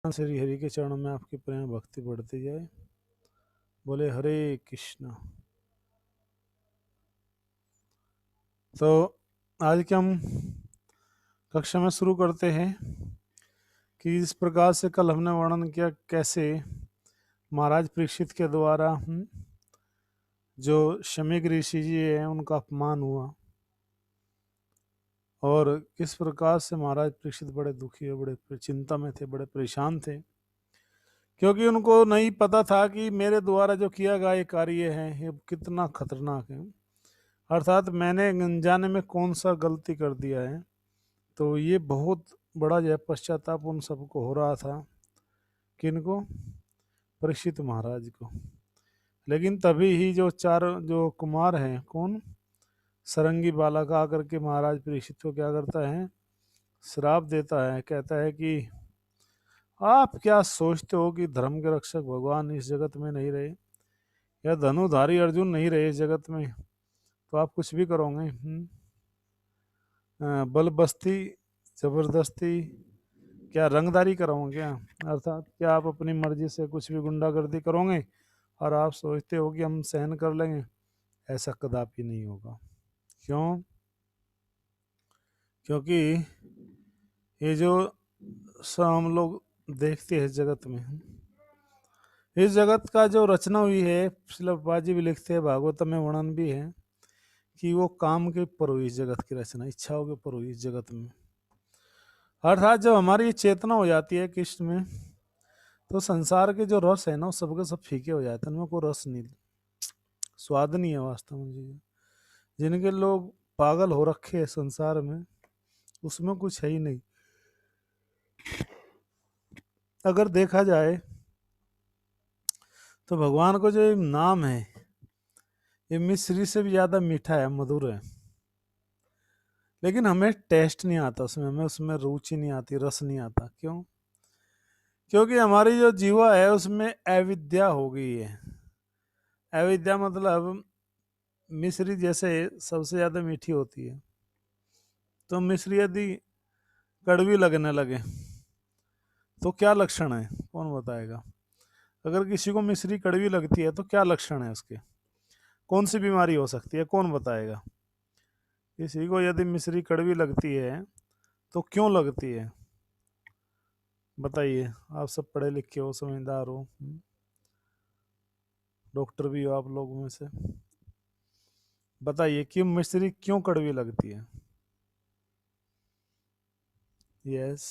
श्री हरि के चरणों में आपकी प्रेम भक्ति बढ़ती जाए। बोले हरे कृष्णा। तो आज के हम कक्षा में शुरू करते हैं कि इस प्रकार से कल हमने वर्णन किया कैसे महाराज परीक्षित के द्वारा जो शमीक ऋषि जी हैं उनका अपमान हुआ और किस प्रकार से महाराज परीक्षित बड़े दुखी और बड़े चिंता में थे, बड़े परेशान थे, क्योंकि उनको नहीं पता था कि मेरे द्वारा जो किया गया ये कार्य है ये कितना खतरनाक है, अर्थात मैंने अनजाने में कौन सा गलती कर दिया है। तो ये बहुत बड़ा जो है पश्चाताप उन सबको हो रहा था। किनको? परीक्षित महाराज को। लेकिन तभी ही जो चार जो कुमार हैं, कौन? सरंगी बालक आकर के महाराज परीक्षित को क्या करता है? श्राप देता है। कहता है कि आप क्या सोचते हो कि धर्म के रक्षक भगवान इस जगत में नहीं रहे या धनुधारी अर्जुन नहीं रहे इस जगत में, तो आप कुछ भी करोगे। बल बस्ती जबरदस्ती क्या रंगदारी कराओगे क्या? अर्थात क्या आप अपनी मर्जी से कुछ भी गुंडागर्दी करोगे और आप सोचते हो कि हम सहन कर लेंगे? ऐसा कदापि नहीं होगा। क्यों? क्योंकि ये जो हम लोग देखते हैं जगत में, इस जगत का जो रचना हुई है, शिला जी भी लिखते हैं, भागवत में वर्णन भी है कि वो काम के ऊपर हुई इस जगत की रचना, इच्छाओं के ऊपर हुई इस जगत में। अर्थात जब हमारी चेतना हो जाती है कृष्ण में, तो संसार के जो रस है ना वो सबके सब फीके हो जाते हैं, उनमें कोई रस नहीं, स्वाद नहीं है वास्तव में। जी, जिनके लोग पागल हो रखे हैं संसार में, उसमें कुछ है ही नहीं। अगर देखा जाए तो भगवान को जो नाम है ये मिश्री से भी ज्यादा मीठा है, मधुर है, लेकिन हमें टेस्ट नहीं आता उसमें, हमें उसमें रुचि नहीं आती, रस नहीं आता। क्यों? क्योंकि हमारी जो जीवा है उसमें अविद्या हो गई है। अविद्या मतलब मिश्री जैसे सबसे ज्यादा मीठी होती है, तो मिश्री यदि कड़वी लगने लगे तो क्या लक्षण है, कौन बताएगा? अगर किसी को मिश्री कड़वी लगती है तो क्या लक्षण है उसके, कौन सी बीमारी हो सकती है, कौन बताएगा? किसी को यदि मिश्री कड़वी लगती है तो क्यों लगती है, बताइए। आप सब पढ़े लिखे हो, समझदार हो, डॉक्टर भी हो आप लोगों में से, बताइए कि मिश्री क्यों कड़वी लगती है? यस।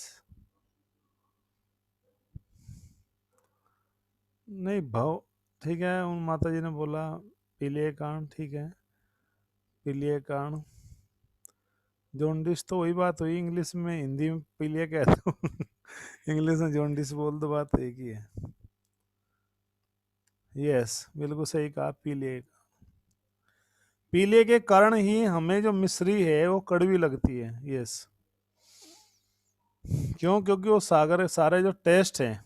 नहीं भाव, ठीक है, उन माता जी ने बोला पीलिए कारण, ठीक है, पीलिए कारण। जॉन्डिस तो वही बात हुई, इंग्लिश में, हिंदी में पीलिए कहते हो इंग्लिश में जॉन्डिस बोल दो, बात एक ही है। यस, बिल्कुल सही कहा, पीलिए। पीलिए के कारण ही हमें जो मिश्री है वो कड़वी लगती है। यस। क्यों? क्योंकि वो सारे जो टेस्ट हैं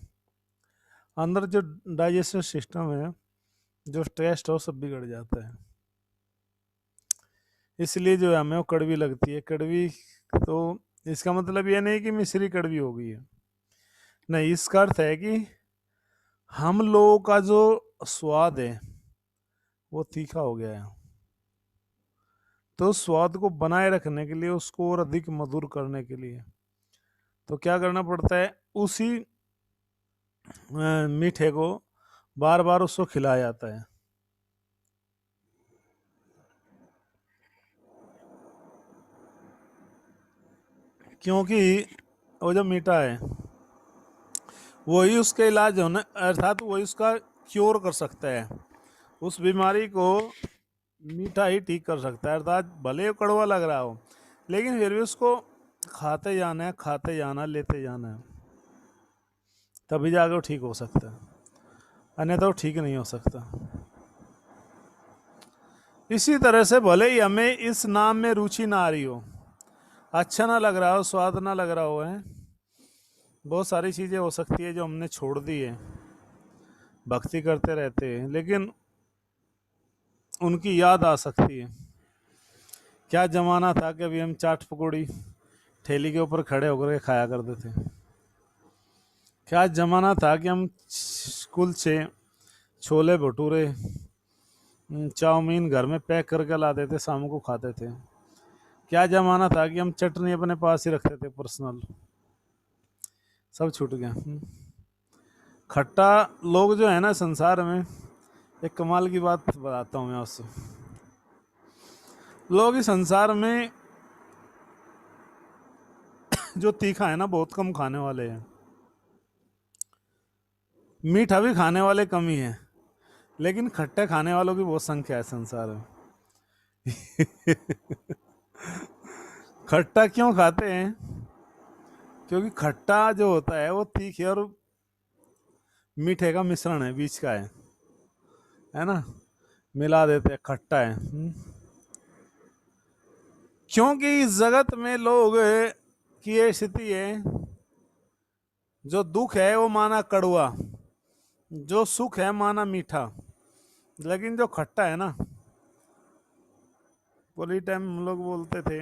अंदर, जो डाइजेस्टिव सिस्टम है, जो टेस्ट हो सब बिगड़ जाता है, इसलिए जो है हमें वो कड़वी लगती है। कड़वी तो इसका मतलब ये नहीं कि मिश्री कड़वी हो गई है, नहीं, इसका अर्थ है कि हम लोगों का जो स्वाद है वो तीखा हो गया है। तो स्वाद को बनाए रखने के लिए, उसको और अधिक मधुर करने के लिए, तो क्या करना पड़ता है? उसी मीठे को बार बार उसको खिलाया जाता है। क्योंकि वो जो मीठा है वही उसके इलाज होने, अर्थात वही उसका क्योर कर सकता है, उस बीमारी को मीठा ही ठीक कर सकता है। अर्थात भले ही कड़वा लग रहा हो, लेकिन फिर भी उसको खाते जाना है, खाते जाना, लेते जाना है, तभी जाकर वो ठीक हो सकता है, अन्यथा वो ठीक नहीं हो सकता। इसी तरह से भले ही हमें इस नाम में रुचि ना आ रही हो, अच्छा ना लग रहा हो, स्वाद ना लग रहा हो, है बहुत सारी चीजें हो सकती है जो हमने छोड़ दी है, भक्ति करते रहते हैं लेकिन उनकी याद आ सकती है। क्या जमाना था कि अभी हम चाट पकौड़ी ठेली के ऊपर खड़े होकर के खाया करते थे। क्या जमाना था कि हम स्कूल से छोले भटूरे चाउमीन घर में पैक करके लाते थे, शाम को खाते थे। क्या जमाना था कि हम चटनी अपने पास ही रखते थे पर्सनल। सब छूट गया। खट्टा लोग जो है ना संसार में, एक कमाल की बात बताता हूँ मैं आपसे। लोग इस संसार में जो तीखा है ना बहुत कम खाने वाले हैं, मीठा भी खाने वाले कम ही है, लेकिन खट्टे खाने वालों की बहुत संख्या है संसार में। खट्टा क्यों खाते हैं? क्योंकि खट्टा जो होता है वो तीखे और मीठे का मिश्रण है, बीच का है ना, मिला देते हैं, खट्टा है। क्योंकि इस जगत में लोग की ये स्थिति है, जो दुख है वो माना कड़वा, जो सुख है माना मीठा, लेकिन जो खट्टा है ना, पूरी टाइम हम लोग बोलते थे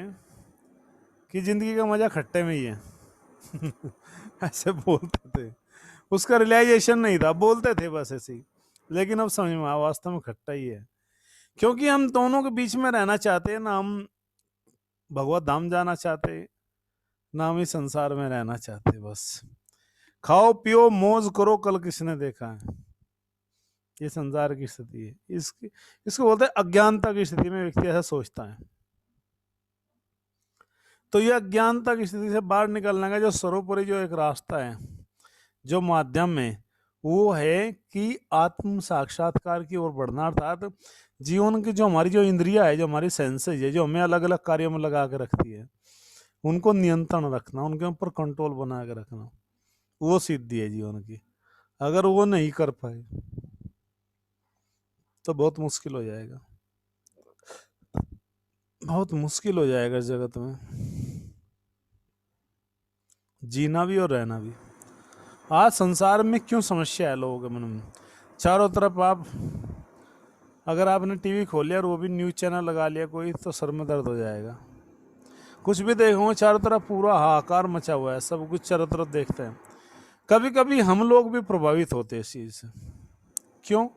कि जिंदगी का मजा खट्टे में ही है। ऐसे बोलते थे, उसका रियलाइजेशन नहीं था, बोलते थे बस ऐसे ही, लेकिन अब समझ में आया वास्तव में खट्टा ही है। क्योंकि हम दोनों के बीच में रहना चाहते हैं ना, हम भगवत धाम जाना चाहते, ना हम इस संसार में रहना चाहते। बस खाओ पियो मौज करो, कल किसने देखा है। ये संसार की स्थिति है। इसको बोलते हैं अज्ञानता की स्थिति में व्यक्ति ऐसा सोचता है। तो ये अज्ञानता की स्थिति से बाहर निकलने का जो सर्वोपरि जो एक रास्ता है, जो माध्यम है, वो है कि आत्म साक्षात्कार की ओर बढ़ना। अर्थात जीवन की जो हमारी जो इंद्रिया है, जो हमारी सेंसेज है, जो हमें अलग अलग कार्यों में लगा के रखती है, उनको नियंत्रण रखना, उनके ऊपर कंट्रोल बना के रखना, वो सिद्धि है जीवन की। अगर वो नहीं कर पाए तो बहुत मुश्किल हो जाएगा, बहुत मुश्किल हो जाएगा इस जगत में जीना भी और रहना भी। आज संसार में क्यों समस्या है लोगों के मन में? चारों तरफ आप, अगर आपने टीवी खोल लिया और वो भी न्यूज़ चैनल लगा लिया कोई, तो सर में दर्द हो जाएगा। कुछ भी देखो चारों तरफ पूरा हाहाकार मचा हुआ है, सब कुछ चारों तरफ देखते हैं। कभी कभी हम लोग भी प्रभावित होते हैं इस चीज़ से। क्यों?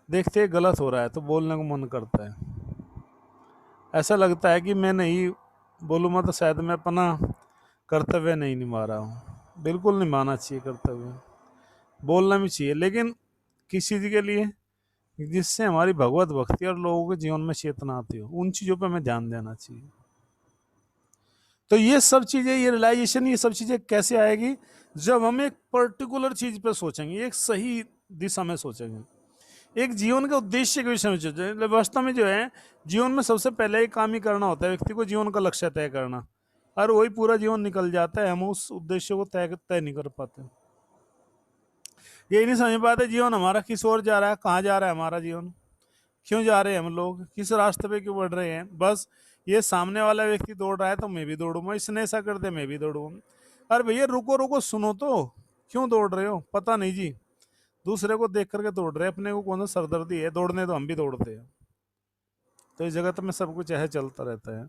देखते हैं गलत हो रहा है तो बोलने को मन करता है। ऐसा लगता है कि मैं नहीं बोलूँगा तो शायद मैं अपना कर्तव्य नहीं निभा रहा हूँ। बिल्कुल निभाना चाहिए कर्तव्य, बोलना भी चाहिए, लेकिन किस चीज़ के लिए? जिससे हमारी भगवत भक्ति और लोगों के जीवन में चेतना आती हो, उन चीज़ों पे हमें ध्यान देना चाहिए। तो ये सब चीज़ें, ये रियलाइजेशन, ये सब चीज़ें कैसे आएगी? जब हम एक पर्टिकुलर चीज़ पे सोचेंगे, एक सही दिशा में सोचेंगे, एक जीवन के उद्देश्य के विषय में सोचेंगे। वास्तव में जो है जीवन में सबसे पहले एक काम ही करना होता है, व्यक्ति को जीवन का लक्ष्य तय करना, और वही पूरा जीवन निकल जाता है, हम उस उद्देश्य को तय नहीं कर पाते। ये नहीं समझ पाते जीवन हमारा किस ओर जा रहा है, कहाँ जा रहा है हमारा जीवन, क्यों जा रहे हैं हम लोग, किस रास्ते पे क्यों बढ़ रहे हैं। बस ये सामने वाला व्यक्ति दौड़ रहा है तो मैं भी दौड़ूंगा, इसने ऐसा कर दे मैं भी दौड़ूंगा। अरे भैया रुको रुको, सुनो तो, क्यों दौड़ रहे हो? पता नहीं जी, दूसरे को देख करके दौड़ रहे हैं, अपने को कौन सा सरदर्दी है, दौड़ने तो हम भी दौड़ते हैं। तो इस जगत में सब कुछ ऐसे चलता रहता है।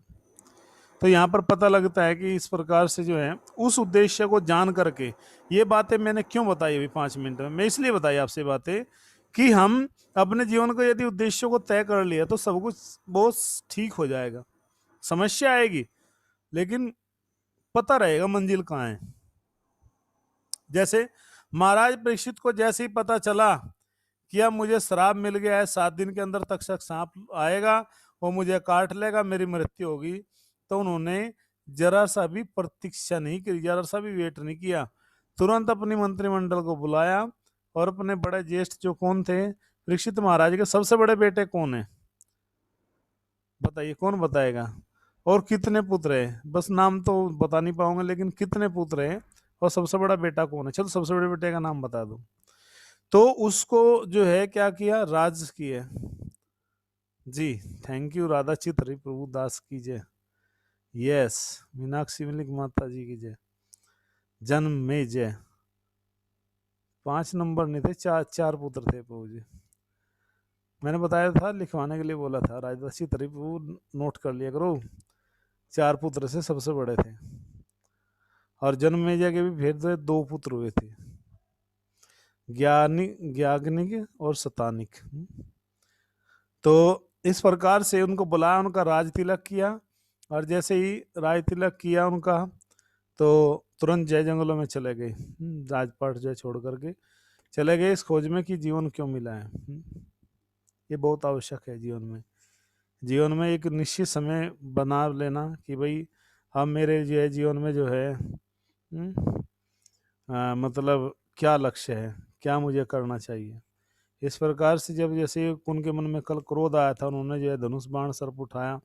तो यहाँ पर पता लगता है कि इस प्रकार से जो है उस उद्देश्य को जान करके, ये बातें मैंने क्यों बताई अभी 5 मिनट में, मैं इसलिए बताई आपसे बातें कि हम अपने जीवन को यदि उद्देश्य को तय कर लिया तो सब कुछ बहुत ठीक हो जाएगा। समस्या आएगी लेकिन पता रहेगा मंजिल कहाँ है। जैसे महाराज परीक्षित को जैसे ही पता चला कि अब मुझे श्राप मिल गया है, 7 दिन के अंदर तक्षक सांप आएगा, वो मुझे काट लेगा, मेरी मृत्यु होगी, तो उन्होंने जरा सा भी प्रतीक्षा नहीं की, जरा सा भी वेट नहीं किया, तुरंत अपनी मंत्रिमंडल को बुलाया और अपने बड़े ज्येष्ठ जो कौन थे, परीक्षित महाराज के सबसे बड़े बेटे कौन है बताइए, कौन बताएगा? और कितने पुत्र है? बस नाम तो बता नहीं पाऊंगा, लेकिन कितने पुत्र है और सबसे बड़ा बेटा कौन है? चलो सबसे बड़े बेटे का नाम बता दो। तो उसको जो है क्या किया, राज किया जी। थैंक यू राधा चित्र प्रभु दास की जय। यस, मीनाक्षी मलिक माता जी की जय। जन्म में जय। 5 नंबर नहीं थे, चार चार पुत्र थे प्रभु जी। मैंने बताया था, लिखवाने के लिए बोला था, राधा चित्र प्रभु नोट कर लिया करो। 4 पुत्र से सबसे बड़े थे, और जन्म में जय के भी फिर 2 पुत्र हुए थे। ज्ञानी, ज्ञाग्निक और शतानिक। तो इस प्रकार से उनको बुलाया, उनका राज तिलक किया, और जैसे ही राज तिलक किया उनका, तो तुरंत जय जंगलों में चले गए, राजपाट जय छोड़ करके चले गए इस खोज में कि जीवन क्यों मिला है। ये बहुत आवश्यक है जीवन में। जीवन में एक निश्चित समय बना लेना कि भाई अब मेरे जो है जीवन में जो है मतलब क्या लक्ष्य है, क्या मुझे करना चाहिए। इस प्रकार से जब जैसे उनके मन में कल क्रोध आया था, उन्होंने जो है धनुष बाण सर्प उठाया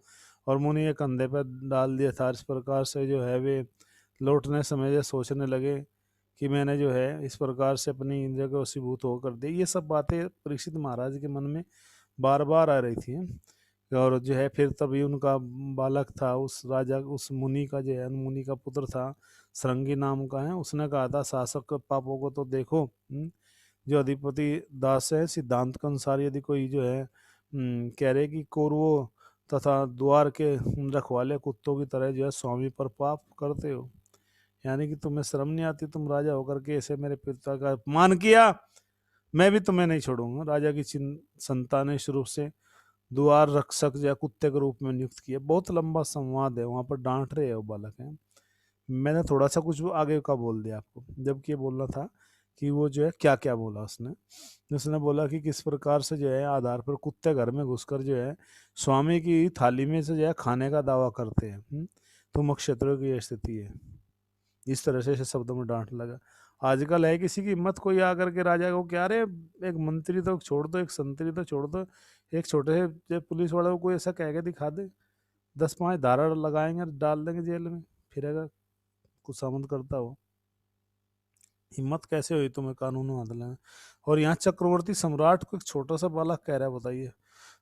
और मुनि के कंधे पर डाल दिया था। इस प्रकार से जो है वे लौटने समय जो सोचने लगे कि मैंने जो है इस प्रकार से अपनी इंद्रिय को वशीभूत होकर दी। ये सब बातें परीक्षित महाराज के मन में बार बार आ रही थी। और जो है फिर तभी उनका बालक था, उस राजा, उस मुनि का जो है, मुनि का पुत्र था, श्रृंगी नाम का है, उसने कहा था शासक पापों को तो देखो। जो अधिपति दास है, सिद्धांत के अनुसार यदि कोई जो है कह रहे कि कौरवों तथा द्वार के रखवाले कुत्तों की तरह जो है स्वामी पर पाप करते हो, यानी कि तुम्हें शर्म नहीं आती, तुम राजा होकर के ऐसे मेरे पिता का अपमान किया, मैं भी तुम्हें नहीं छोड़ूंगा। राजा की संतान ने शुरू से द्वार रक्षक या कुत्ते के रूप में नियुक्त किया। बहुत लंबा संवाद है, वहां पर डांट रहे हैं वो बालक है। मैंने थोड़ा सा कुछ आगे का बोल दिया आपको, जबकि ये बोलना था कि वो जो है क्या क्या बोला उसने। उसने बोला कि किस प्रकार से जो है आधार पर कुत्ते घर में घुसकर जो है स्वामी की थाली में से जो है खाने का दावा करते हैं। तो नक्षत्रों की स्थिति है। इस तरह से शब्दों में डांट लगा। आजकल है किसी की हिम्मत, कोई आकर के राजा को क्या रे, एक मंत्री तो छोड़ दो, एक संतरी तो छोड़ दो, एक छोटे से पुलिस वाले को कोई ऐसा कह के दिखा दे, 10-5 धारा लगाएंगे, डाल देंगे जेल में, फिरेगा कुछ सामंत करता हो। हिम्मत कैसे हुई तुम्हें कानून हाथ लेने। और यहाँ चक्रवर्ती सम्राट को एक छोटा सा बालक कह रहा है, बताइए।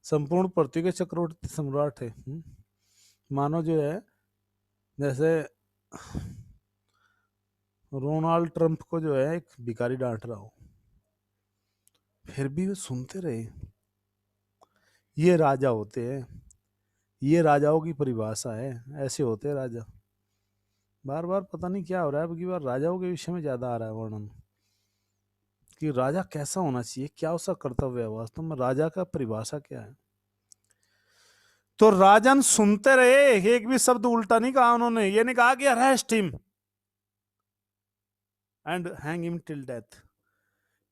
संपूर्ण पृथ्वी के चक्रवर्ती सम्राट है। मानो जो है जैसे रोनाल्ड ट्रंप को जो है एक भिखारी डांट रहा हो, फिर भी वे सुनते रहे। ये राजा होते हैं, ये राजाओं की परिभाषा है, ऐसे होते हैं राजा। बार बार पता नहीं क्या हो रहा है, अब की बार राजाओं के विषय में ज्यादा आ रहा है वर्णन कि राजा कैसा होना चाहिए, क्या उसका कर्तव्य है, वास्तव में राजा का परिभाषा क्या है। तो राजन सुनते रहे, एक भी शब्द उल्टा नहीं कहा उन्होंने। ये नहीं कहा कि arrest him and hang him till death,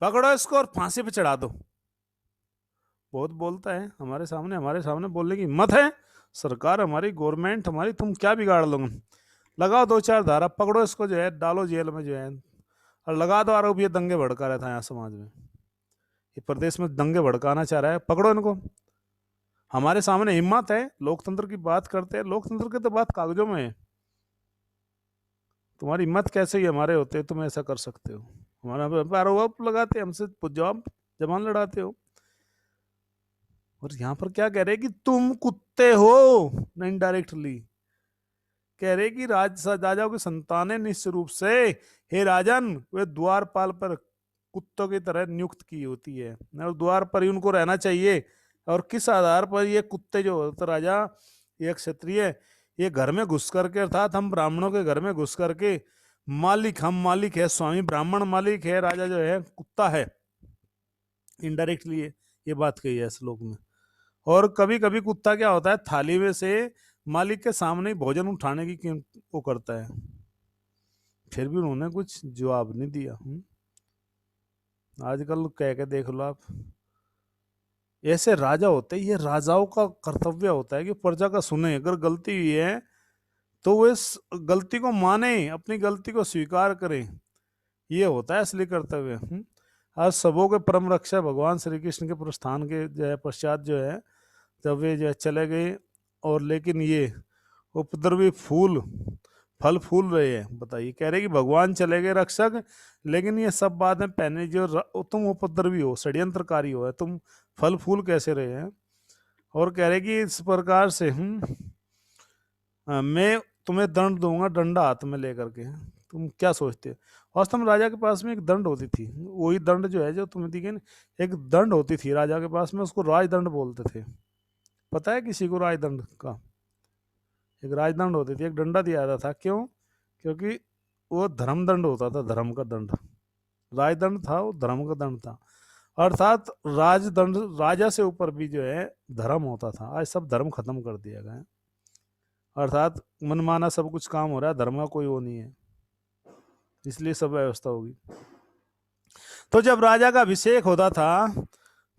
पकड़ो इसको और फांसी पे चढ़ा दो। बहुत बोलता है हमारे सामने बोलने की हिम्मत है। सरकार हमारी, गवर्नमेंट हमारी, तुम क्या बिगाड़ लोगे। लगाओ 2-4 धारा, पकड़ो इसको जो है, डालो जेल में जो है, और लगा दो आरोप ये दंगे भड़का रहा था यहाँ समाज में, ये प्रदेश में दंगे भड़काना चाह रहा है, पकड़ो इनको। हमारे सामने हिम्मत है, लोकतंत्र की बात करते हैं, लोकतंत्र की तो बात कागजों में है। तुम्हारी हिम्मत कैसे ही हमारे होते, तुम ऐसा कर सकते हो, हमारा आरोप लगाते, हमसे जवाब जबान लड़ाते हो। और यहाँ पर क्या कह रहे कि तुम कुत्ते हो, इनडायरेक्टली कह रहे कि राजाओं की संतानें निश्चित रूप से, हे राजन, वे द्वारपाल पर कुत्तों की तरह नियुक्त की होती है, और द्वार पर ही उनको रहना चाहिए। और किस आधार पर ये कुत्ते जो होते राजा, ये क्षत्रिय, ये घर में घुस करके, अर्थात हम ब्राह्मणों के घर में घुस करके, मालिक, हम मालिक है, स्वामी ब्राह्मण मालिक है, राजा जो है कुत्ता है। इनडायरेक्टली ये बात कही है श्लोक में। और कभी कभी कुत्ता क्या होता है, थाली में से मालिक के सामने ही भोजन उठाने की वो करता है, फिर भी उन्होंने कुछ जवाब नहीं दिया। आजकल कह के देख लो आप, ऐसे राजा होते हैं। ये राजाओं का कर्तव्य होता है कि प्रजा का सुने, अगर गलती हुई है तो वो इस गलती को माने, अपनी गलती को स्वीकार करें, ये होता है असली कर्तव्य। आज सबों के परम रक्षा भगवान श्री कृष्ण के प्रस्थान के जो है पश्चात जो है, जब वे जो है चले गए, और लेकिन ये उपद्रवी फल फूल रहे हैं। बताइए, कह रहे कि भगवान चले गए रक्षक, लेकिन ये सब बातें पहने जो तुम उपद्रवी हो, षड्यंत्रकारी हो, तुम फल फूल कैसे रहे हैं। और कह रहे कि इस प्रकार से मैं तुम्हें दंड दूंगा, डंडा हाथ में लेकर के। तुम क्या सोचते हो। वास्तव में राजा के पास में एक दंड होती थी, वही दंड जो है जो तुम्हें दिखे, एक दंड होती थी राजा के पास में, उसको राजदंड बोलते थे। पता है किसी को राजदंड का। एक राजदंड होती थी, एक डंडा दिया जाता था। क्यों? क्योंकि वो धर्म दंड होता था, धर्म का दंड। राजदंड था वो धर्म का दंड था, अर्थात राजदंड, राजा से ऊपर भी जो है धर्म होता था। आज सब धर्म खत्म कर दिया गया है, अर्थात मनमाना सब कुछ काम हो रहा है, धर्म का कोई वो नहीं है, इसलिए सब व्यवस्था होगी। तो जब राजा का अभिषेक होता था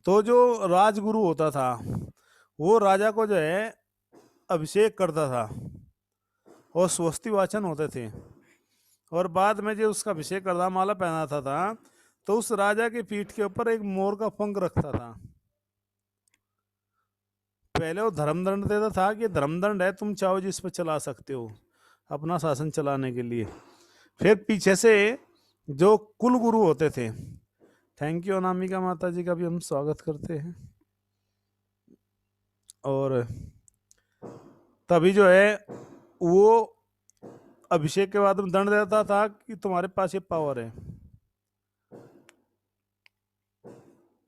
तो जो राजगुरु होता था वो राजा को जो है अभिषेक करता था और स्वस्ति वाचन होते थे, और बाद में जो उसका अभिषेक करता माला पहनाता था तो उस राजा की पीठ के ऊपर एक मोर का पंख रखता था। पहले वो धर्मदंड देता था कि धर्मदंड है, तुम चाहो जिस पर चला सकते हो अपना शासन चलाने के लिए। फिर पीछे से जो कुल गुरु होते थे, थैंक यू अनामिका माता जी का भी हम स्वागत करते हैं, और तभी जो है वो अभिषेक के बाद में दंड देता था कि तुम्हारे पास ये पावर है।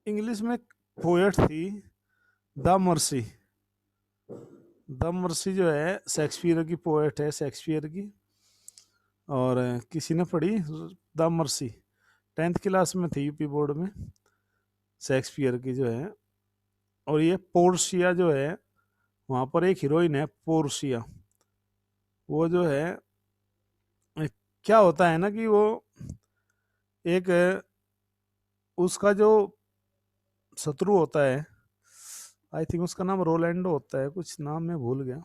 इंग्लिश में पोएट थी द मर्सी, द मर्सी जो है शेक्सपियर की पोएट है, शेक्सपियर की, और किसी ने पढ़ी द मर्सी, 10th क्लास में थी यूपी बोर्ड में, शेक्सपियर की जो है। और ये पोर्शिया जो है वहाँ पर एक हीरोइन है पोर्शिया, वो जो है क्या होता है ना कि वो एक उसका जो शत्रु होता है, आई थिंक उसका नाम रोलैंडो होता है, कुछ नाम मैं भूल गया,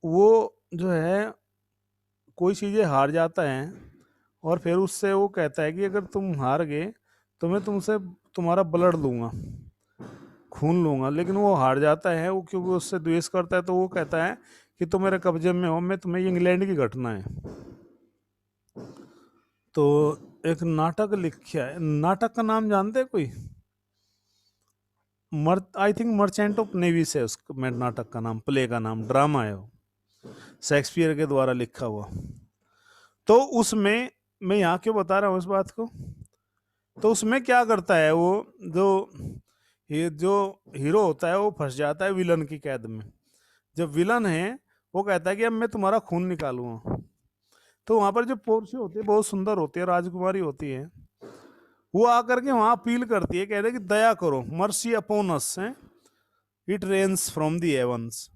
वो जो है कोई चीज़ें हार जाता है और फिर उससे वो कहता है कि अगर तुम हार गए तो मैं तुमसे तुम्हारा ब्लड लूँगा, खून लूँगा, लेकिन वो हार जाता है, वो क्योंकि उससे द्वेष करता है, तो वो कहता है कि तुम मेरे कब्जे में हो, मैं तुम्हें, इंग्लैंड की घटना है। तो एक नाटक लिखा है, नाटक का नाम जानते हैं कोई? आई थिंक मर्चेंट ऑफ नेवीस है उस नाटक का नाम, प्ले का नाम, ड्रामा है वो, शेक्सपियर के द्वारा लिखा हुआ। तो उसमें मैं यहाँ क्यों बता रहा हूँ इस बात को, तो उसमें क्या करता है वो, जो हीरो होता है वो फंस जाता है विलन की कैद में। जब विलन है वो कहता है कि अब मैं तुम्हारा खून निकालूंगा, तो वहां पर जो पोर्शे होती है बहुत सुंदर होती है, राजकुमारी होती है, वो आकर के वहां अपील करती है, कहते हैं कि दया करो, mercy upon us, it rains from the heavens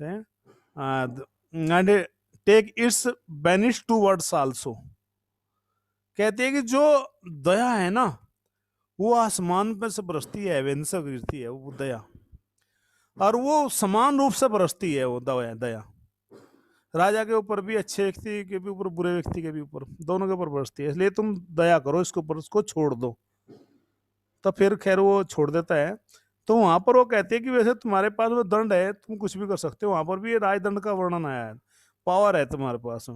and take its banish towards also. कहते हैं कि जो दया है ना वो आसमान पर से बरसती है, हेवन से गिरती है वो दया, और वो समान रूप से बरसती है वो दया, राजा के ऊपर भी, अच्छे व्यक्ति के भी ऊपर, बुरे व्यक्ति के भी ऊपर, दोनों के ऊपर बरसती है, इसलिए तुम दया करो इसके ऊपर, उसको छोड़ दो। तो फिर खैर वो छोड़ देता है। तो वहां पर वो कहते हैं कि वैसे तुम्हारे पास वो दंड है, तुम कुछ भी कर सकते हो, वहां पर भी ये राजदंड का वर्णन आया है, पावर है तुम्हारे पास।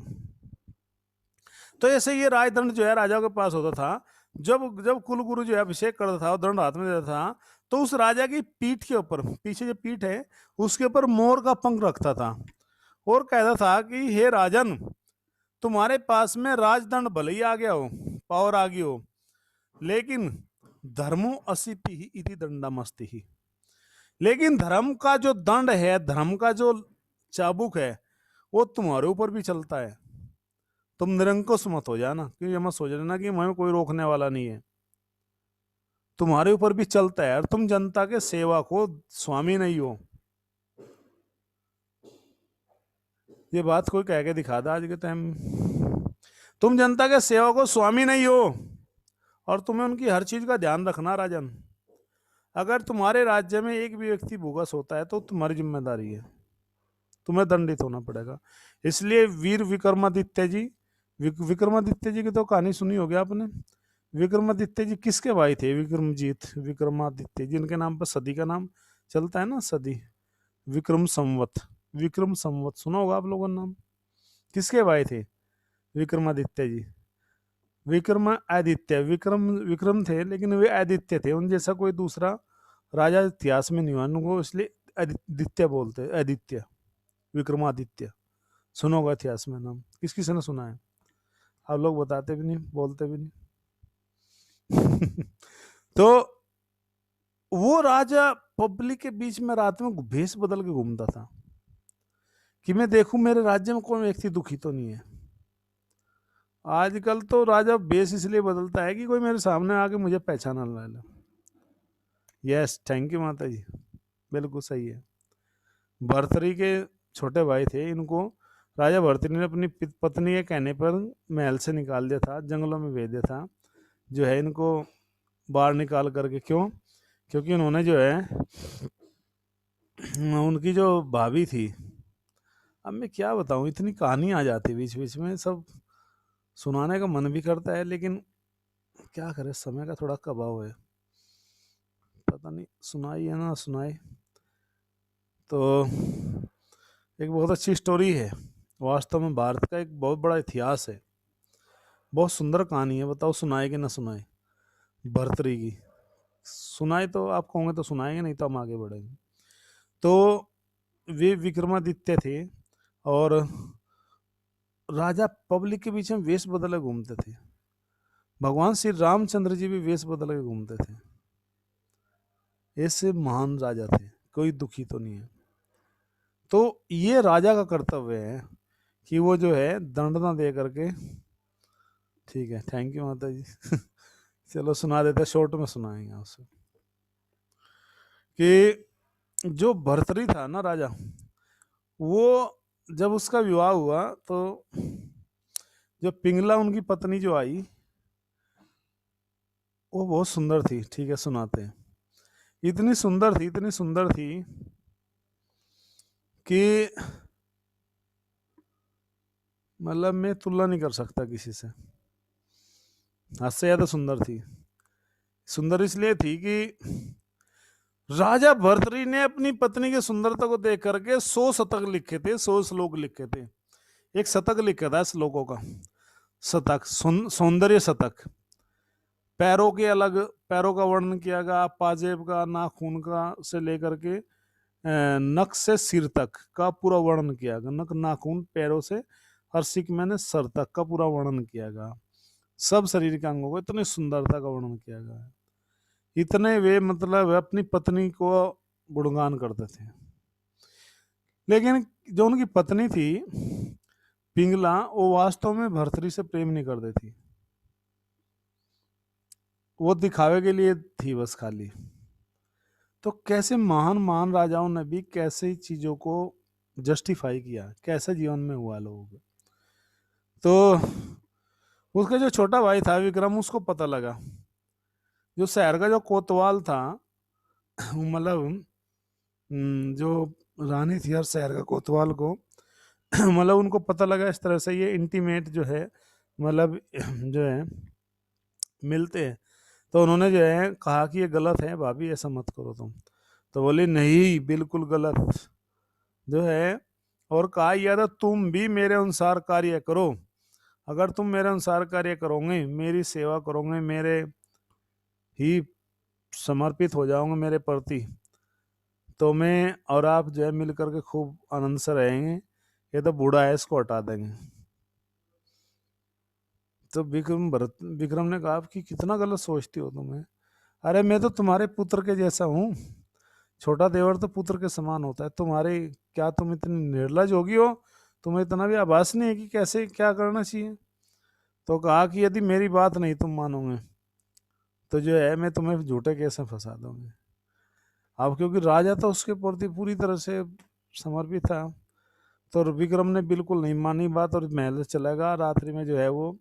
तो ऐसे ये राजदंड जो है राजा के पास होता था। जब जब कुलगुरु जो है अभिषेक करता था और दंड हाथ में देता था, तो उस राजा की पीठ के ऊपर, पीछे जो पीठ है उसके ऊपर मोर का पंख रखता था और कहता था कि हे राजन, तुम्हारे पास में राजदंड भले ही आ गया हो, पावर आ गई हो, लेकिन धर्मो असिपि ही इति दंडमस्ति ही, लेकिन धर्म का जो दंड है, धर्म का जो चाबुक है, वो तुम्हारे ऊपर भी चलता है। तुम निरंकुश मत हो जाना, क्योंकि ये मत सोच लेना कि हमें कोई रोकने वाला नहीं है, तुम्हारे ऊपर भी चलता है, और तुम जनता के सेवक हो, स्वामी नहीं हो। ये बात कोई कह के दिखा था आज के टाइम, तुम जनता के सेवक हो, स्वामी नहीं हो, और तुम्हें उनकी हर चीज का ध्यान रखना राजन। अगर तुम्हारे राज्य में एक भी व्यक्ति भूखा सोता है तो तुम्हारी जिम्मेदारी है, तुम्हें दंडित होना पड़ेगा। इसलिए वीर विक्रमादित्य जी, विक्रमादित्य जी की तो कहानी सुनी होगी आपने। विक्रमादित्य जी किसके भाई थे? विक्रमजीत, विक्रमादित्य जिनके नाम पर सदी का नाम चलता है ना, सदी, विक्रम संवत, विक्रम संवत सुना होगा आप लोगों ने नाम। किसके भाई थे विक्रमादित्य जी? विक्रमादित्य, विक्रम विक्रम थे लेकिन वे आदित्य थे, उन जैसा कोई दूसरा राजा इतिहास में नहीं हुआ उनको, इसलिए आदित्य बोलते, आदित्य, विक्रमादित्य। सुना होगा इतिहास में नाम, किस किसी ने सुना है? आप लोग बताते भी नहीं, बोलते भी नहीं। तो वो राजा पब्लिक के बीच में रात में भेष बदल के घूमता था कि मैं देखूं मेरे राज्य में कोई व्यक्ति दुखी तो नहीं है, आजकल तो राजा बेस इसलिए बदलता है कि कोई मेरे सामने आके मुझे पहचाना ना ले। यस, थैंक यू माता जी, बिल्कुल सही है। भर्तरी के छोटे भाई थे, इनको राजा भर्तरी ने अपनी पत्नी के कहने पर महल से निकाल दिया था, जंगलों में भेज दिया था, जो है इनको बाहर निकाल करके। क्यों? क्योंकि उन्होंने जो है उनकी जो भाभी थी, अब मैं क्या बताऊं, इतनी कहानी आ जाती बीच बीच में, सब सुनाने का मन भी करता है, लेकिन क्या करे, समय का थोड़ा कबाव है, पता नहीं सुनाई है ना सुनाई। तो एक बहुत अच्छी स्टोरी है, वास्तव में भारत का एक बहुत बड़ा इतिहास है, बहुत सुंदर कहानी है। बताओ सुनाए कि ना सुनाए? भर्तरी की सुनाए तो आप कहोगे तो सुनाएंगे, नहीं तो हम आगे बढ़ेंगे। तो वे विक्रमादित्य थे, और राजा पब्लिक के बीच में वेश बदले घूमते थे। भगवान श्री रामचंद्र जी भी वेश बदल के घूमते थे। ऐसे महान राजा थे, कोई दुखी तो नहीं है। तो ये राजा का कर्तव्य है कि वो जो है दंड ना दे करके, ठीक है, थैंक यू माता जी चलो सुना देते, शॉर्ट में सुनाएंगे आपसे कि जो भर्तरी था ना राजा, वो जब उसका विवाह हुआ तो जो पिंगला उनकी पत्नी जो आई, वो बहुत सुंदर थी। ठीक है, सुनाते हैं। इतनी सुंदर थी, इतनी सुंदर थी कि मतलब मैं तुलना नहीं कर सकता किसी से, हद से ज्यादा सुंदर थी। सुंदर इसलिए थी कि राजा भर्तरी ने अपनी पत्नी की सुंदरता को देख करके 100 शतक लिखे थे, 100 श्लोक लिखे थे। एक शतक लिखा था श्लोकों का, शतक, सौंदर्य शतक। पैरों के अलग, पैरों का वर्णन किया गया, पाजेब का, नाखून का से लेकर के नख से सिर तक का पूरा वर्णन किया गया। नख, नाखून, पैरों से और सिक मैंने सर तक का पूरा वर्णन किया गया। सब शरीर के अंगों को इतनी सुंदरता का वर्णन किया गया है। इतने वे मतलब अपनी पत्नी को गुणगान करते थे। लेकिन जो उनकी पत्नी थी पिंगला, वो वास्तव में भर्तरी से प्रेम नहीं करती थी, वो दिखावे के लिए थी बस खाली। तो कैसे महान महान राजाओं ने भी कैसे चीजों को जस्टिफाई किया, कैसे जीवन में हुआ लोगों को। तो उसका जो छोटा भाई था विक्रम, उसको पता लगा, जो शहर का जो कोतवाल था मतलब जो रानी थी हर शहर का कोतवाल को मतलब उनको पता लगा इस तरह से ये इंटीमेट जो है, मतलब जो है मिलते हैं। तो उन्होंने जो है कहा कि ये गलत है भाभी, ऐसा मत करो तुम। तो बोली नहीं, बिल्कुल गलत जो है। और कहा यह तो तुम भी मेरे अनुसार कार्य करो, अगर तुम मेरे अनुसार कार्य करोगे, मेरी सेवा करोगे, मेरे ही समर्पित हो जाओगे मेरे प्रति, तो मैं और आप जो है मिल करके खूब आनंद से रहेंगे, ये तो बूढ़ा है इसको हटा देंगे। तो विक्रम ने कहा कि कितना गलत सोचती हो तुम्हें, अरे मैं तो तुम्हारे पुत्र के जैसा हूँ, छोटा देवर तो पुत्र के समान होता है तुम्हारे, क्या तुम इतनी निर्लज होगी हो, तुम्हें इतना भी आभास नहीं है कि कैसे क्या करना चाहिए। तो कहा कि यदि मेरी बात नहीं तुम मानोगे तो जो है मैं तुम्हें झूठे केस में फंसा दूंगी। अब क्योंकि राजा तो उसके प्रति पूरी तरह से समर्पित था, तो विक्रम ने बिल्कुल नहीं मानी बात और महल से चला गया। रात्रि में जो है वो,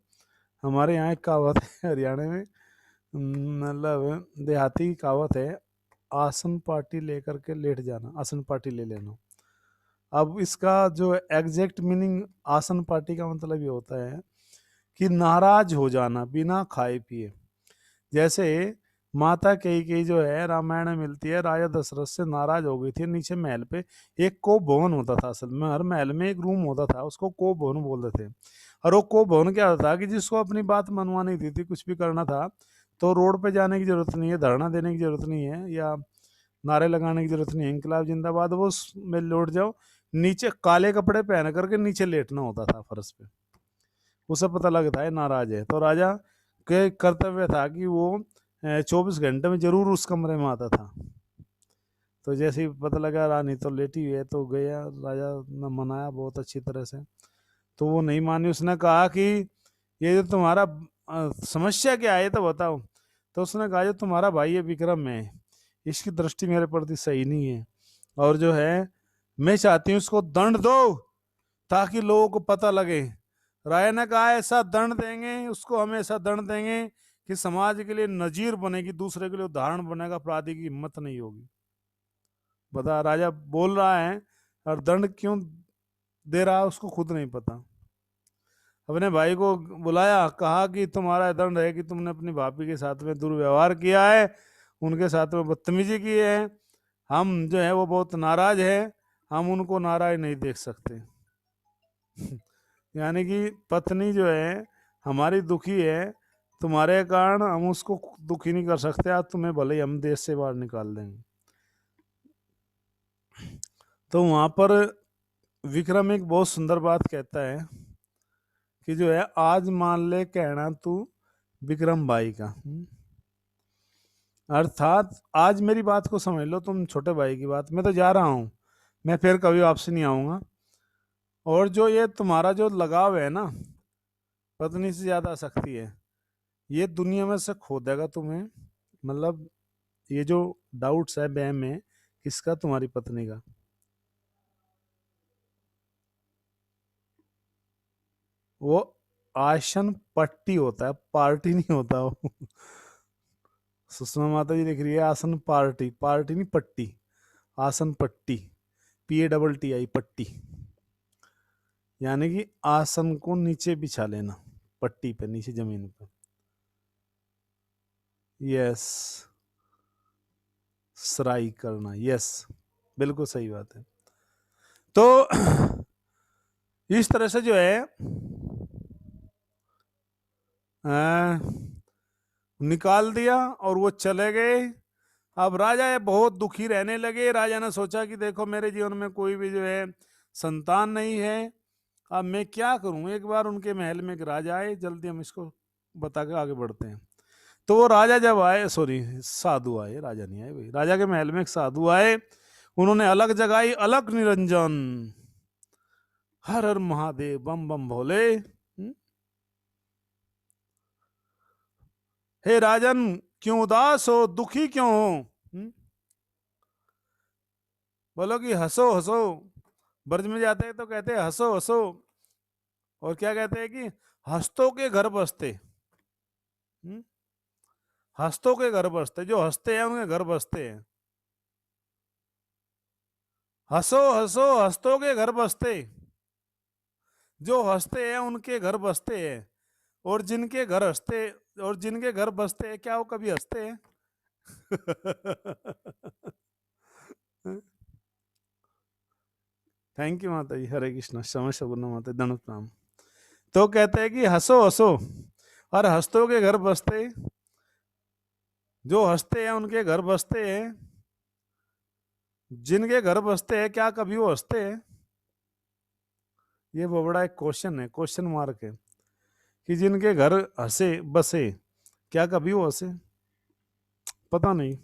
हमारे यहाँ एक कहावत है हरियाणा में, मतलब देहाती कहावत है, आसन पार्टी लेकर के लेट जाना, आसन पार्टी ले लेना। अब इसका जो एग्जैक्ट मीनिंग आसन पार्टी का मतलब ये होता है कि नाराज हो जाना बिना खाए पिए। जैसे माता कई जो है रामायण में मिलती है, राजा दशरथ से नाराज हो गई थी नीचे महल पे। एक को भवन होता था, असल में हर महल में एक रूम होता था, उसको को भवन बोलते थे। और वो को भवन क्या होता था कि जिसको अपनी बात मनवानी थी कुछ भी करना था, तो रोड पे जाने की जरूरत नहीं है, धरना देने की जरूरत नहीं है, या नारे लगाने की जरूरत नहीं है, इंकलाब जिंदाबाद, वो में लौट जाओ, नीचे काले कपड़े पहन करके नीचे लेटना होता था फर्श पे। उसे पता लगता है नाराज है, तो राजा के कर्तव्य था कि वो 24 घंटे में जरूर उस कमरे में आता था। तो जैसे ही पता लगा रानी तो लेटी हुई है, तो गया राजा ने मनाया बहुत अच्छी तरह से, तो वो नहीं मानी। उसने कहा कि ये जो तुम्हारा समस्या क्या है ये तो बताओ। तो उसने कहा जो तुम्हारा भाई है विक्रम है, इसकी दृष्टि मेरे प्रति सही नहीं है, और जो है मैं चाहती हूँ उसको दंड दो ताकि लोगों को पता लगे। राय ने कहा ऐसा दंड देंगे उसको, हम ऐसा दंड देंगे कि समाज के लिए नजीर बनेगी, दूसरे के लिए उदाहरण बनेगा, अपराधी की हिम्मत नहीं होगी। बता, राजा बोल रहा है और दंड क्यों दे रहा है उसको खुद नहीं पता। अपने भाई को बुलाया, कहा कि तुम्हारा दंड है कि तुमने अपनी भाभी के साथ में दुर्व्यवहार किया है, उनके साथ में बदतमीजी की है। हम जो है वो बहुत नाराज है, हम उनको नाराज नहीं देख सकते। यानी कि पत्नी जो है हमारी दुखी है, तुम्हारे कारण हम उसको दुखी नहीं कर सकते, आज तुम्हें भले ही हम देश से बाहर निकाल देंगे। तो वहां पर विक्रम एक बहुत सुंदर बात कहता है कि जो है आज मान ले कहना तू विक्रम भाई का, अर्थात आज मेरी बात को समझ लो, तुम छोटे भाई की बात, मैं तो जा रहा हूँ, मैं फिर कभी वापस नहीं आऊंगा। और जो ये तुम्हारा जो लगाव है ना पत्नी से ज्यादा आसक्ति है, ये दुनिया में से खो देगा तुम्हें। मतलब ये जो डाउट्स है, बहम है, किसका? तुम्हारी पत्नी का। वो आसन पट्टी होता है, पार्टी नहीं होता वो। सुषमा माता जी लिख रही है आसन पार्टी, पार्टी नहीं पट्टी, आसन पट्टी, PATTI पट्टी। यानी कि आसन को नीचे बिछा लेना, पट्टी पे, नीचे जमीन पर। यस, सराई करना, यस, बिल्कुल सही बात है। तो इस तरह से जो है निकाल दिया और वो चले गए। अब राजा ये बहुत दुखी रहने लगे। राजा ने सोचा कि देखो मेरे जीवन में कोई भी जो है संतान नहीं है, अब मैं क्या करूं। एक बार उनके महल में एक राजा आए, जल्दी हम इसको बता के आगे बढ़ते हैं। तो वो राजा जब आए, सॉरी साधु आए, राजा नहीं आए भाई, राजा के महल में एक साधु आए, उन्होंने अलग जगाई, अलग निरंजन, हर हर महादेव, बम बम भोले। हे राजन, क्यों उदास हो, दुखी क्यों हो? बोलो कि हंसो हंसो। ब्रज में जाते हैं तो कहते हैं हंसो हंसो, और क्या कहते हैं कि हंसतों के घर बसते। हंसतों के घर बसते, जो हंसते हैं उनके घर बसते हैं। हंसो हंसो, हंसतों के घर बसते, जो हंसते हैं उनके घर बसते हैं। और जिनके घर हंसते, और जिनके घर बसते हैं, क्या वो कभी हंसते हैं? थैंक यू माता जी, हरे कृष्ण, समय सगुना माता दंड प्रणाम। तो कहते हैं कि हंसो हंसो, और हंसतों के घर बसते, जो हंसते हैं उनके घर बसते हैं। जिनके घर बसते हैं, क्या कभी वो हंसते हैं? ये बहुत बड़ा एक क्वेश्चन है, क्वेश्चन मार्क है, कि जिनके घर हंसे बसे, क्या कभी वो हंसे? पता नहीं,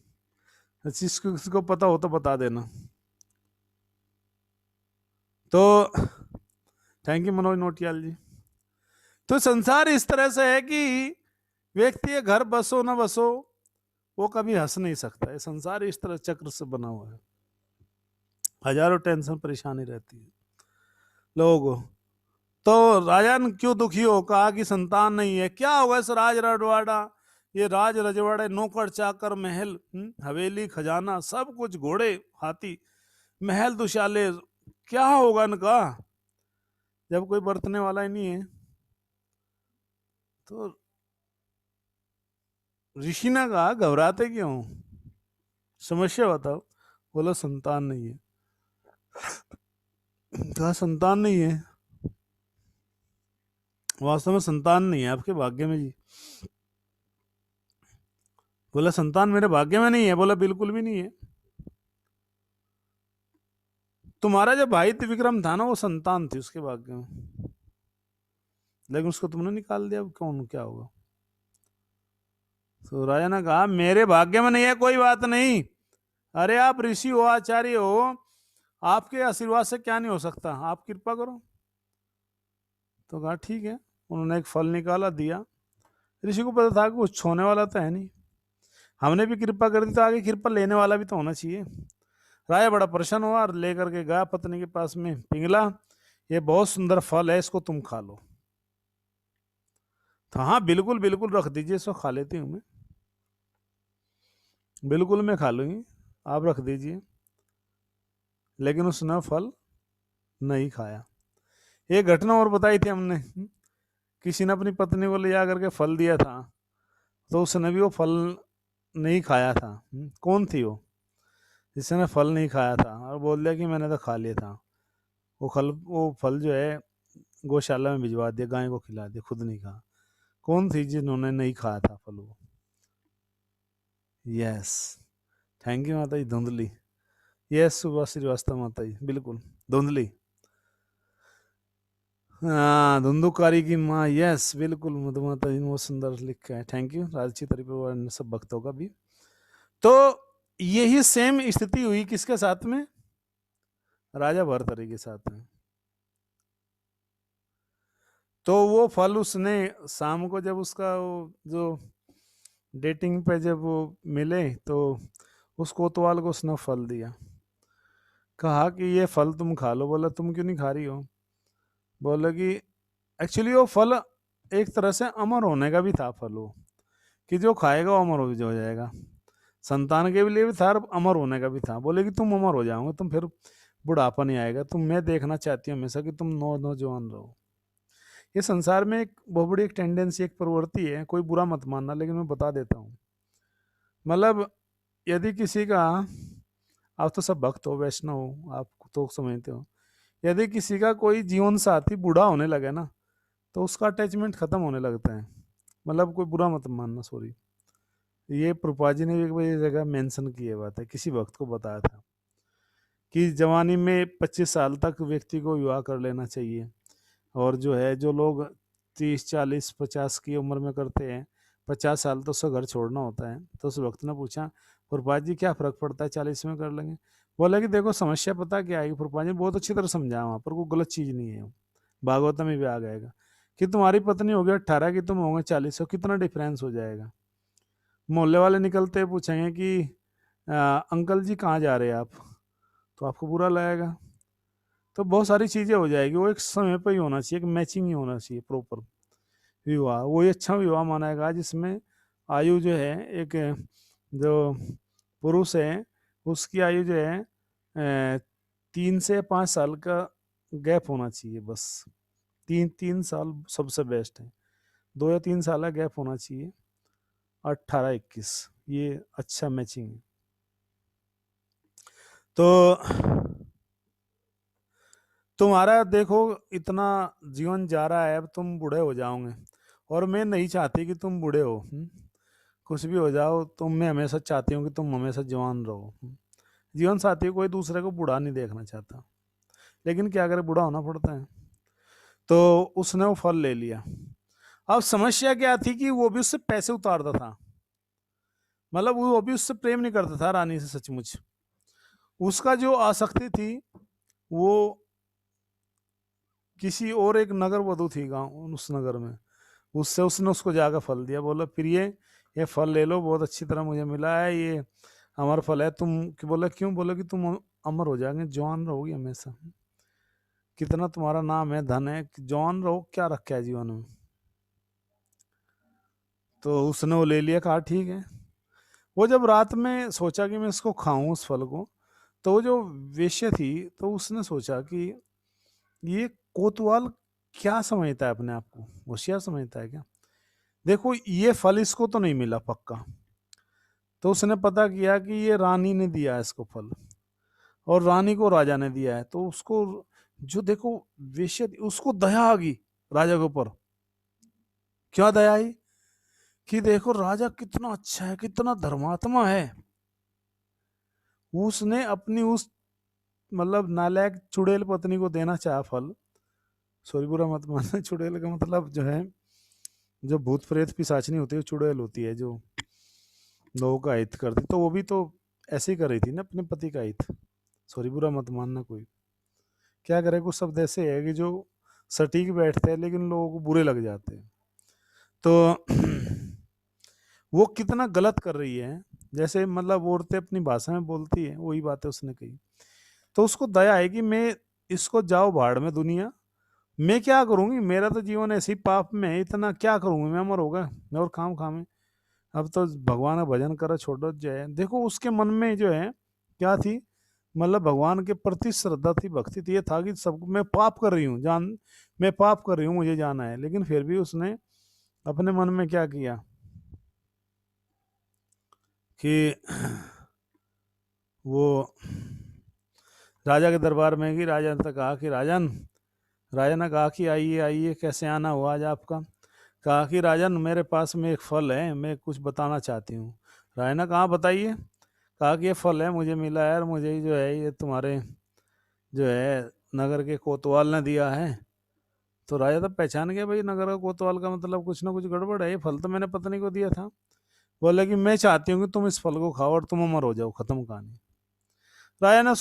जिसको किसी को पता हो तो बता देना। तो थैंक यू मनोज नोटियाल जी। तो संसार इस तरह से है कि व्यक्ति के घर बसो ना बसो, वो कभी हंस नहीं सकता है। संसार इस तरह चक्र से बना हुआ है, हजारों टेंशन परेशानी रहती है लोगों को। तो राजा ने क्यों दुखी हो, कहा कि संतान नहीं है। क्या होगा इस राज रजवाड़ा, ये राज रजवाड़े, नौकर चाकर, महल, हवेली, खजाना, सब कुछ, घोड़े हाथी, महल दुशाले, क्या होगा इनका जब कोई बरतने वाला ही नहीं है? तो ऋषि ने कहा घबराते क्यों, समस्या बताओ। बोला संतान नहीं है। कहा संतान नहीं है, वास्तव में संतान नहीं है आपके भाग्य में जी। बोला संतान मेरे भाग्य में नहीं है। बोला बिल्कुल भी नहीं है। तुम्हारा जो भाई त्रिविक्रम था ना, वो संतान थी उसके भाग्य में, लेकिन उसको तुमने निकाल दिया, अब कौन क्या होगा? तो राजा ने कहा मेरे भाग्य में नहीं है, कोई बात नहीं, अरे आप ऋषि हो, आचार्य हो, आपके आशीर्वाद से क्या नहीं हो सकता, आप कृपा करो। तो कहा ठीक है, उन्होंने एक फल निकाला, दिया। ऋषि को पता था कि कुछ छोने वाला तो है नहीं, हमने भी कृपा कर दी तो आगे कृपा लेने वाला भी तो होना चाहिए। राजा बड़ा प्रसन्न हुआ और लेकर के गया पत्नी के पास में, पिंगला ये बहुत सुंदर फल है, इसको तुम खा लो। तो हाँ बिल्कुल बिल्कुल रख दीजिए, इसको खा लेती हूँ मैं, बिल्कुल मैं खा लूंगी, आप रख दीजिए। लेकिन उसने फल नहीं खाया। एक घटना और बताई थी हमने, किसी ने अपनी पत्नी को ले जा करके फल दिया था, तो उसने भी वो फल नहीं खाया था। कौन थी वो जिसने फल नहीं खाया था और बोल दिया कि मैंने तो खा लिया था? वो फल जो है गौशाला में भिजवा दिया, गाय को खिला दिया, खुद नहीं खा। कौन थी जिन्होंने नहीं खाया था फल वो? यस, थैंक यू माता जी, धुंधली। यस, सुभाष श्रीवास्तव माता जी, बिल्कुल धुंधली। हाँ, धुंधुकारी की माँ, यस बिल्कुल, मधु माता जी ने बहुत सुंदर लिखा है, थैंक यू। राजची परिवार सब भक्तों का भी। तो यही सेम स्थिति हुई किसके साथ में? राजा भर्तहरि के साथ में। तो वो फल उसने शाम को जब उसका वो जो डेटिंग पे जब वो मिले, तो उस कोतवाल को उसने फल दिया, कहा कि ये फल तुम खा लो। बोला तुम क्यों नहीं खा रही हो? बोला कि एक्चुअली वो फल एक तरह से अमर होने का भी था फल वो, कि जो खाएगा वो अमर हो जाएगा, संतान के लिए भी था और अमर होने का भी था। बोले कि तुम अमर हो जाओगे, तुम फिर बुढ़ापा नहीं आएगा, तुम, मैं देखना चाहती हूँ हमेशा कि तुम नौजवान रहो। ये संसार में एक बहुत बड़ी एक टेंडेंसी, एक प्रवृत्ति है, कोई बुरा मत मानना, लेकिन मैं बता देता हूँ। मतलब यदि किसी का, आप तो सब भक्त हो, वैष्णव हो, आप तो समझते हो, यदि किसी का कोई जीवन साथी बूढ़ा होने लगे ना, तो उसका अटैचमेंट खत्म होने लगता है। मतलब कोई बुरा मत मानना, सॉरी, ये प्रभुपाद जी ने भी एक बार ये जगह मेंशन की है बात है, किसी भक्त को बताया था कि जवानी में 25 साल तक व्यक्ति को विवाह कर लेना चाहिए, और जो है जो लोग 30 40 50 की उम्र में करते हैं, 50 साल तो उसका घर छोड़ना होता है। तो उस वक्त ने पूछा, प्रभुपाद जी क्या फर्क पड़ता है, 40 में कर लेंगे? बोला कि देखो समस्या पता क्या आएगी, प्रभुपाद जी बहुत अच्छी तरह समझाया, वहाँ पर कोई गलत चीज़ नहीं है, भागवत में भी आ जाएगा कि तुम्हारी पत्नी होगी 18 की, तुम होंगे 40, हो कितना डिफरेंस हो जाएगा। मोहल्ले वाले निकलते पूछेंगे कि अंकल जी कहाँ जा रहे हैं आप, तो आपको बुरा लगेगा। तो बहुत सारी चीज़ें हो जाएगी, वो एक समय पर ही होना चाहिए, एक मैचिंग ही होना चाहिए प्रॉपर विवाह, वही अच्छा विवाह मानेगा जिसमें आयु जो है, एक जो पुरुष है उसकी आयु जो है 3 से 5 साल का गैप होना चाहिए बस। 3 3 साल सबसे बेस्ट है, 2 या 3 साल का गैप होना चाहिए, 18 21, ये अच्छा मैचिंग है। तो तुम्हारा देखो इतना जीवन जा रहा है, अब तुम बूढ़े हो जाओगे, और मैं नहीं चाहती कि तुम बूढ़े हो, कुछ भी हो जाओ तुम, मैं हमेशा चाहती हूँ कि तुम हमेशा जवान रहो। जीवन साथी कोई दूसरे को बूढ़ा नहीं देखना चाहता, लेकिन क्या करे, बूढ़ा होना पड़ता है। तो उसने वो फल ले लिया। अब समस्या क्या थी कि वो भी उससे पैसे उतारता था, मतलब वो भी उससे प्रेम नहीं करता था रानी से सचमुच। उसका जो आसक्ति थी वो किसी और एक नगर वधु थी गांव, उस नगर में, उससे उसने उसको जाकर फल दिया। बोला प्रिय ये फल ले लो, बहुत अच्छी तरह मुझे मिला है, ये अमर फल है, तुम बोला क्यों? बोला कि तुम अमर हो जाएंगे, जवान रहोगी हमेशा, कितना तुम्हारा नाम है, धन है, जवान रहो, क्या रखा है जीवन में। तो उसने वो ले लिया, कहा ठीक है। वो जब रात में सोचा कि मैं इसको खाऊं उस फल को, तो वो जो वेश्या थी, तो उसने सोचा कि ये कोतवाल क्या समझता है अपने आप को, होशियार समझता है क्या, देखो ये फल इसको तो नहीं मिला पक्का। तो उसने पता किया कि ये रानी ने दिया है इसको फल, और रानी को राजा ने दिया है। तो उसको जो देखो वेश्या उसको दया आ गई राजा के ऊपर। क्या दया आई कि देखो राजा कितना अच्छा है, कितना धर्मात्मा है, उसने अपनी उस मतलब नालायक चुड़ैल पत्नी को देना चाहा फल। सॉरी बुरा मत मानना, चुड़ैल का मतलब जो है, जो भूत प्रेत पिशाचनी होती है, चुड़ैल होती है जो लोगों का हित करती, तो वो भी तो ऐसे ही कर रही थी ना अपने पति का हित। सॉरी बुरा मत मानना कोई, क्या करे, कुछ शब्द ऐसे है कि जो सटीक बैठते हैं लेकिन लोगों को बुरे लग जाते हैं। तो वो कितना गलत कर रही है, जैसे मतलब औरतें अपनी भाषा में बोलती है वही बातें उसने कही। तो उसको दया है कि मैं इसको जाओ भाड़ में दुनिया, मैं क्या करूंगी, मेरा तो जीवन ऐसे ही पाप में है, इतना क्या करूंगी मैं, अमर होगा मैं और खाम खामे, अब तो भगवान का भजन करो छोड़ो जो है। देखो उसके मन में जो है क्या थी, मतलब भगवान के प्रति श्रद्धा थी, भक्ति थी, ये था कि सब मैं पाप कर रही हूँ, जान मैं पाप कर रही हूँ, मुझे जाना है, लेकिन फिर भी उसने अपने मन में क्या किया कि वो राजा के दरबार में गई, राजा ने कहा कि राजन, राजा ने कहा कि आइए आइए, कैसे आना हुआ आज आपका। कहा कि राजन मेरे पास में एक फल है, मैं कुछ बताना चाहती हूँ। राजा ने कहा बताइए। कहा कि ये फल है मुझे मिला है, और मुझे जो है ये तुम्हारे जो है नगर के कोतवाल ने दिया है। तो राजा तो पहचान गया, भाई नगर का कोतवाल का मतलब कुछ ना कुछ गड़बड़ है, ये फल तो मैंने पत्नी को दिया था। बोले कि मैं चाहती हूँ कि तुम इस फल को खाओ और तुम अमर हो जाओ, खत्म कहानी। राजा ने